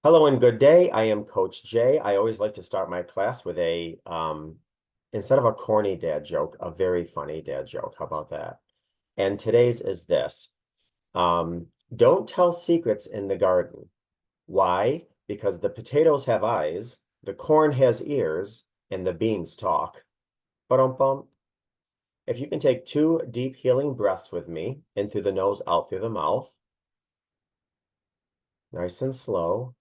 Hello and good day. I am Coach Jay. I always like to start my class with instead of a corny dad joke, a very funny dad joke. How about that? And today's is this. Don't tell secrets in the garden. Why? Because the potatoes have eyes, the corn has ears, and the beans talk. Ba-dum-bum. If you can take two deep healing breaths with me, in through the nose, out through the mouth, nice and slow.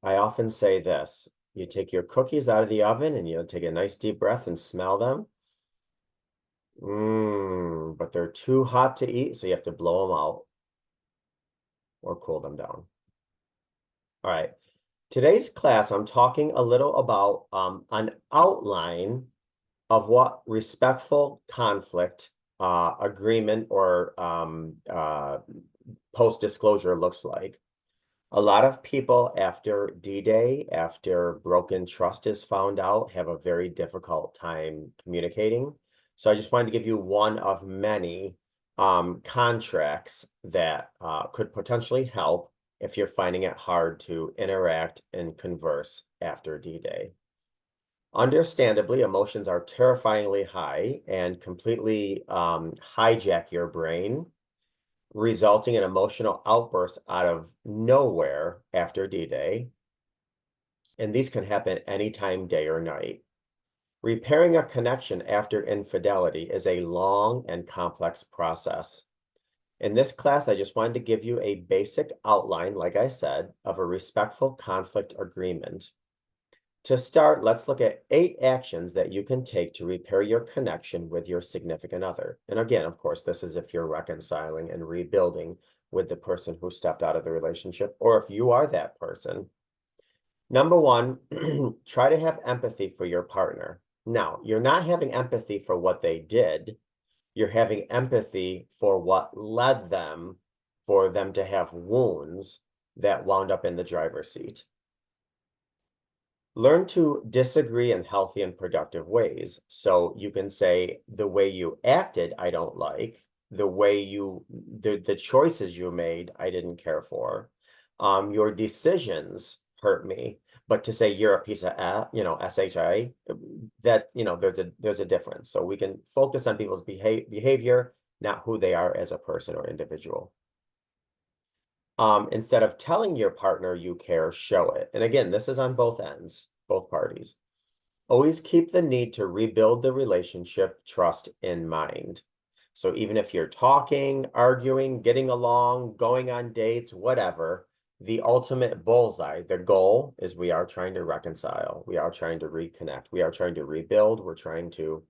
I often say this, you take your cookies out of the oven and you take a nice deep breath and smell them. But they're too hot to eat, so you have to blow them out or cool them down. All right. Today's class, I'm talking a little about an outline of what respectful conflict agreement or post-disclosure looks like. A lot of people after D-Day, after broken trust is found out, have a very difficult time communicating. So I just wanted to give you one of many contracts that could potentially help if you're finding it hard to interact and converse after D-Day. Understandably, emotions are terrifyingly high and completely hijack your brain, resulting in emotional outbursts out of nowhere after D-Day. And these can happen anytime, day or night. Repairing a connection after infidelity is a long and complex process. In this class, I just wanted to give you a basic outline, like I said, of a respectful conflict agreement. To start, let's look at 8 actions that you can take to repair your connection with your significant other. And again, of course, this is if you're reconciling and rebuilding with the person who stepped out of the relationship, or if you are that person. Number 1, try to have empathy for your partner. Now, you're not having empathy for what they did. You're having empathy for what led them, for them to have wounds that wound up in the driver's seat. Learn to disagree in healthy and productive ways. So you can say, the way you acted, I don't like. The choices you made, I didn't care for. Your decisions hurt me. But to say you're a piece of, SHI, that, there's a difference. So we can focus on people's behavior, not who they are as a person or individual. Instead of telling your partner you care, show it. And again, this is on both ends, both parties. Always keep the need to rebuild the relationship trust in mind. So even if you're talking, arguing, getting along, going on dates, whatever, the ultimate bullseye, the goal is we are trying to reconcile. We are trying to reconnect. We are trying to rebuild. We're trying to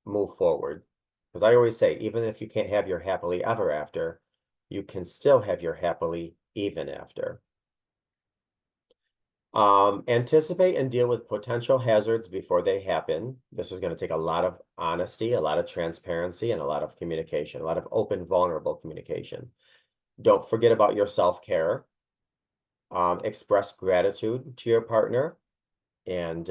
move forward. Because I always say, even if you can't have your happily ever after, you can still have your happily even after. Anticipate and deal with potential hazards before they happen. This is going to take a lot of honesty, a lot of transparency, and a lot of communication, a lot of open, vulnerable communication. Don't forget about your self-care. Express gratitude to your partner and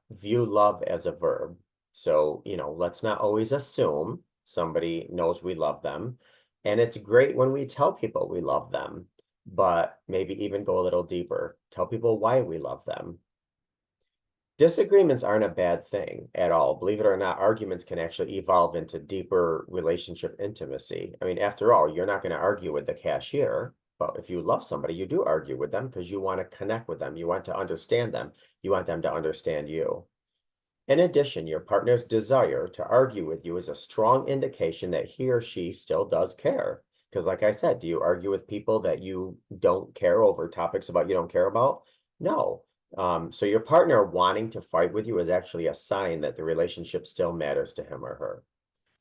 view love as a verb. So, let's not always assume somebody knows we love them. And it's great when we tell people we love them, but maybe even go a little deeper. Tell people why we love them. Disagreements aren't a bad thing at all. Believe it or not, arguments can actually evolve into deeper relationship intimacy. I mean, after all, you're not going to argue with the cashier, but if you love somebody, you do argue with them because you want to connect with them. You want to understand them. You want them to understand you. In addition, your partner's desire to argue with you is a strong indication that he or she still does care. Because like I said, do you argue with people that you don't care over topics about you don't care about? No. So your partner wanting to fight with you is actually a sign that the relationship still matters to him or her.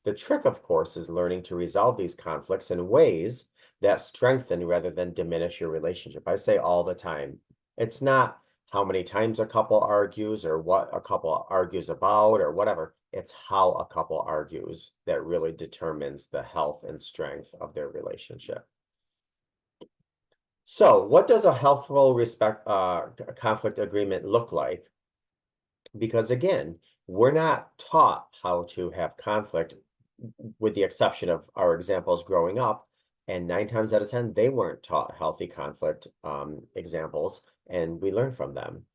The trick, of course, is learning to resolve these conflicts in ways that strengthen rather than diminish your relationship. I say all the time, it's not how many times a couple argues or what a couple argues about or whatever. It's how a couple argues that really determines the health and strength of their relationship. So what does a healthful conflict agreement look like? Because again, we're not taught how to have conflict with the exception of our examples growing up. And 9 times out of 10, they weren't taught healthy conflict examples, and we learn from them.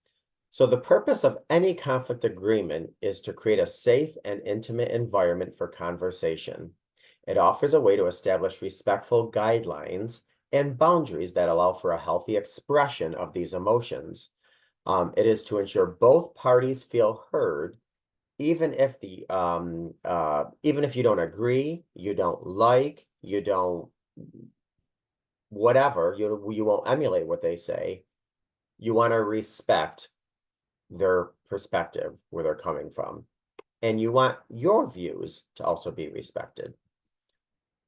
So the purpose of any conflict agreement is to create a safe and intimate environment for conversation. It offers a way to establish respectful guidelines and boundaries that allow for a healthy expression of these emotions. It is to ensure both parties feel heard, even if you don't agree, you don't like, you don't whatever, you won't emulate what they say. You want to respect their perspective, where they're coming from, and you want your views to also be respected.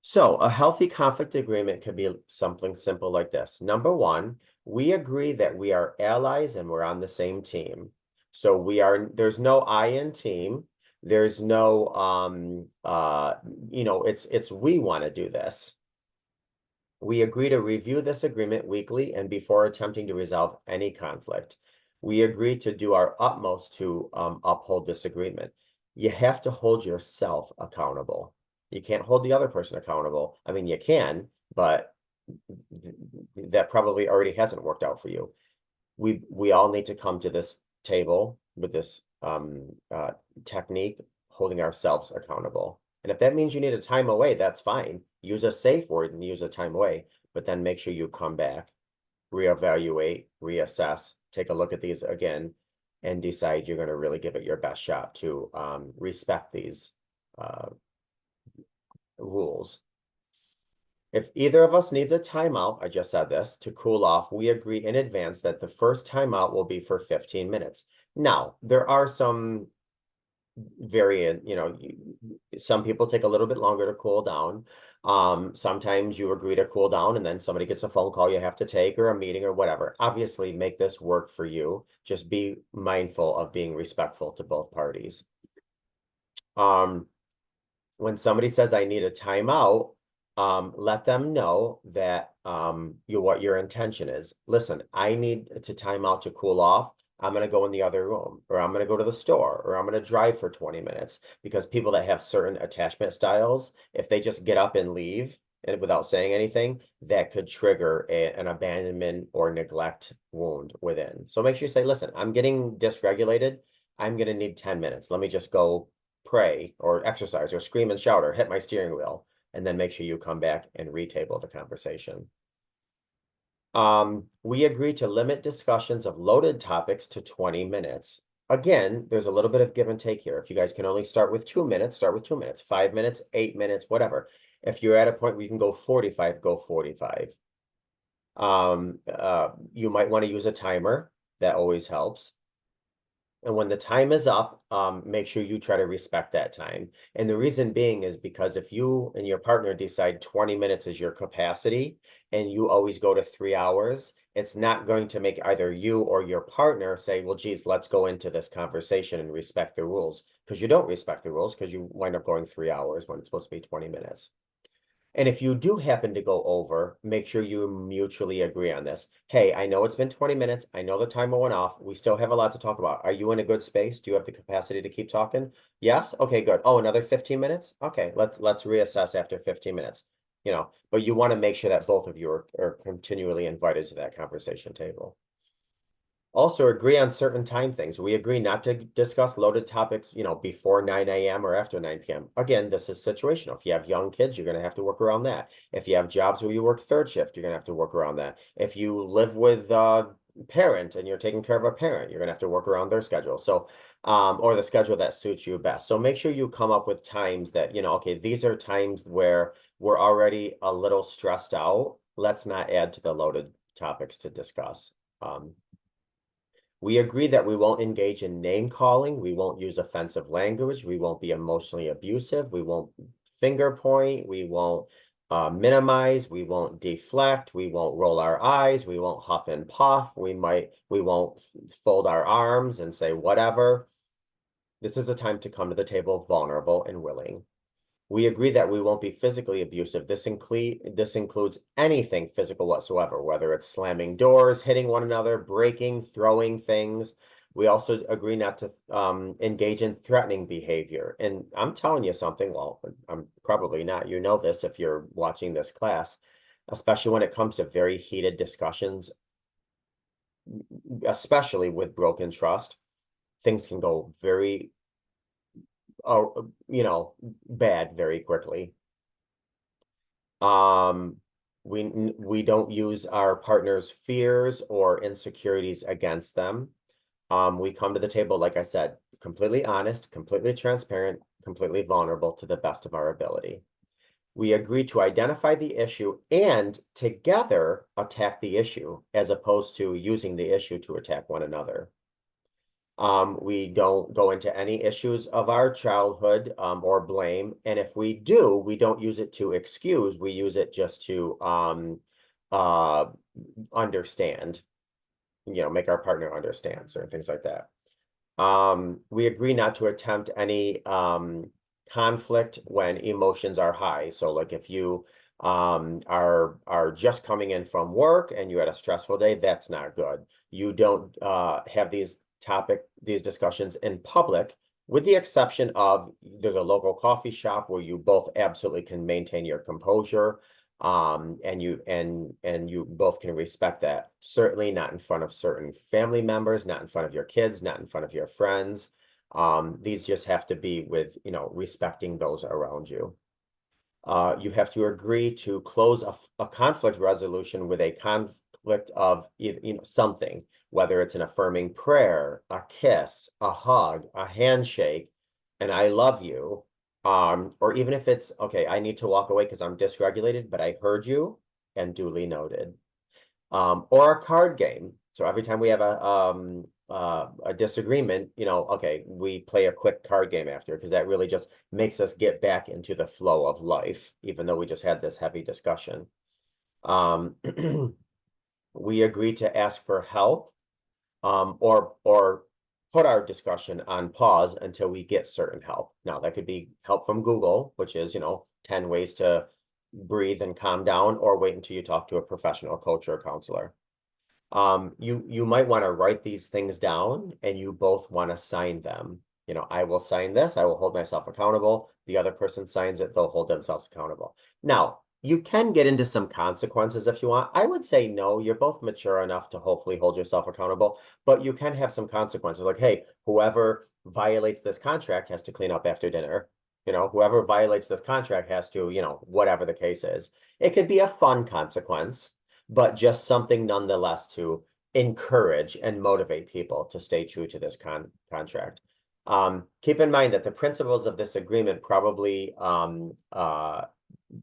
So a healthy conflict agreement could be something simple like this. Number one, we agree that we are allies and we're on the same team. So there's no I in team. There's no, it's we want to do this. We agree to review this agreement weekly and before attempting to resolve any conflict. We agree to do our utmost to uphold this agreement. You have to hold yourself accountable. You can't hold the other person accountable. I mean, you can, but that probably already hasn't worked out for you. We all need to come to this table with this technique, holding ourselves accountable. And if that means you need a time away, that's fine. Use a safe word and use a time away, but then make sure you come back, reevaluate, reassess, take a look at these again, and decide you're going to really give it your best shot to respect these rules. If either of us needs a timeout, I just said this, to cool off, we agree in advance that the first timeout will be for 15 minutes. Now, there are some variant, some people take a little bit longer to cool down. Sometimes you agree to cool down and then somebody gets a phone call you have to take or a meeting or whatever. Obviously, make this work for you. Just be mindful of being respectful to both parties. When somebody says, I need a timeout, let them know that what your intention is. Listen, I need to time out to cool off. I'm going to go in the other room, or I'm going to go to the store, or I'm going to drive for 20 minutes. Because people that have certain attachment styles, if they just get up and leave and without saying anything, that could trigger an abandonment or neglect wound within. So make sure you say, listen, I'm getting dysregulated. I'm going to need 10 minutes. Let me just go pray or exercise or scream and shout or hit my steering wheel, and then make sure you come back and retable the conversation. We agree to limit discussions of loaded topics to 20 minutes. Again, there's a little bit of give and take here. If you guys can only start with 2 minutes, start with 2 minutes, 5 minutes, 8 minutes, whatever. If you're at a point where you can go 45, go 45. You might want to use a timer. That always helps. And when the time is up, make sure you try to respect that time. And the reason being is because if you and your partner decide 20 minutes is your capacity and you always go to 3 hours, it's not going to make either you or your partner say, well, geez, let's go into this conversation and respect the rules. Because you don't respect the rules because you wind up going 3 hours when it's supposed to be 20 minutes. And if you do happen to go over, make sure you mutually agree on this. Hey, I know it's been 20 minutes. I know the timer went off. We still have a lot to talk about. Are you in a good space? Do you have the capacity to keep talking? Yes? Okay, good. Oh, another 15 minutes? Okay, let's reassess after 15 minutes. But you want to make sure that both of you are continually invited to that conversation table. Also agree on certain time things. We agree not to discuss loaded topics, before 9 a.m. or after 9 p.m. Again, this is situational. If you have young kids, you're going to have to work around that. If you have jobs where you work third shift, you're going to have to work around that. If you live with a parent and you're taking care of a parent, you're going to have to work around their schedule. So, or the schedule that suits you best. So make sure you come up with times that, okay, these are times where we're already a little stressed out. Let's not add to the loaded topics to discuss. We agree that we won't engage in name calling. We won't use offensive language. We won't be emotionally abusive. We won't finger point. We won't minimize. We won't deflect. We won't roll our eyes. We won't huff and puff. We won't fold our arms and say whatever. This is a time to come to the table vulnerable and willing. We agree that we won't be physically abusive. This includes anything physical whatsoever, whether it's slamming doors, hitting one another, breaking, throwing things. We also agree not to engage in threatening behavior. And I'm telling you something, well, I'm probably not, this if you're watching this class. especially when it comes to very heated discussions, especially with broken trust, things can go very, bad very quickly. Um, we don't use our partner's fears or insecurities against them. We come to the table, like I said, completely honest, completely transparent, completely vulnerable to the best of our ability. We agree to identify the issue and together attack the issue as opposed to using the issue to attack one another. We don't go into any issues of our childhood or blame. And if we do, we don't use it to excuse, we use it just to uh, understand, make our partner understand certain things like that. We agree not to attempt any conflict when emotions are high. So like if you are just coming in from work and you had a stressful day, that's not good. You don't have these discussions in public, with the exception of there's a local coffee shop where you both absolutely can maintain your composure. And you both can respect that. Certainly not in front of certain family members, not in front of your kids, not in front of your friends. These just have to be with, respecting those around you. You have to agree to close a conflict resolution with a conflict of something, whether it's an affirming prayer, a kiss, a hug, a handshake, and I love you. Or even if it's okay, I need to walk away because I'm dysregulated, but I heard you and duly noted. Or a card game. So every time we have a disagreement, okay, we play a quick card game after, because that really just makes us get back into the flow of life, even though we just had this heavy discussion. Um, we agree to ask for help, or put our discussion on pause until we get certain help. Now, that could be help from Google, which is, 10 ways to breathe and calm down, or wait until you talk to a professional coach or counselor. You might want to write these things down, and you both want to sign them. I will sign this, I will hold myself accountable. The other person signs it, they'll hold themselves accountable. Now, you can get into some consequences if you want. I would say no, you're both mature enough to hopefully hold yourself accountable, but you can have some consequences like, hey, whoever violates this contract has to clean up after dinner. Whoever violates this contract has to, whatever the case is. It could be a fun consequence, but just something nonetheless to encourage and motivate people to stay true to this contract. Keep in mind that the principles of this agreement probably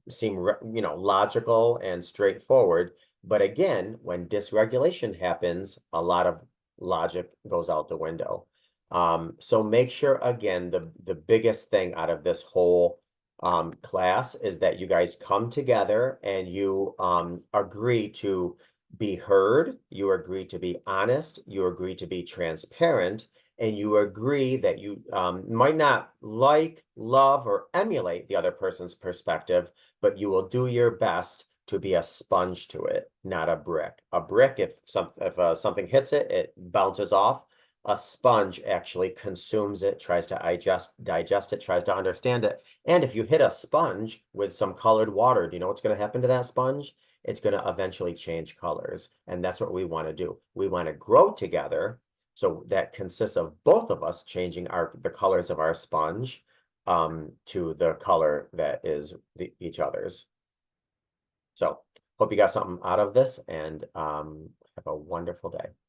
seem logical and straightforward, but again, when dysregulation happens, a lot of logic goes out the window. So make sure, again, the biggest thing out of this whole class is that you guys come together and you agree to be heard, you agree to be honest, you agree to be transparent, and you agree that you might not like, love, or emulate the other person's perspective, but you will do your best to be a sponge to it, not a brick. A brick, if something hits it, it bounces off. A sponge actually consumes it, tries to digest it, tries to understand it. And if you hit a sponge with some colored water, do you know what's going to happen to that sponge? It's going to eventually change colors. And that's what we want to do. We want to grow together. So that consists of both of us changing the colors of our sponge to the color that is each other's. So hope you got something out of this, and have a wonderful day.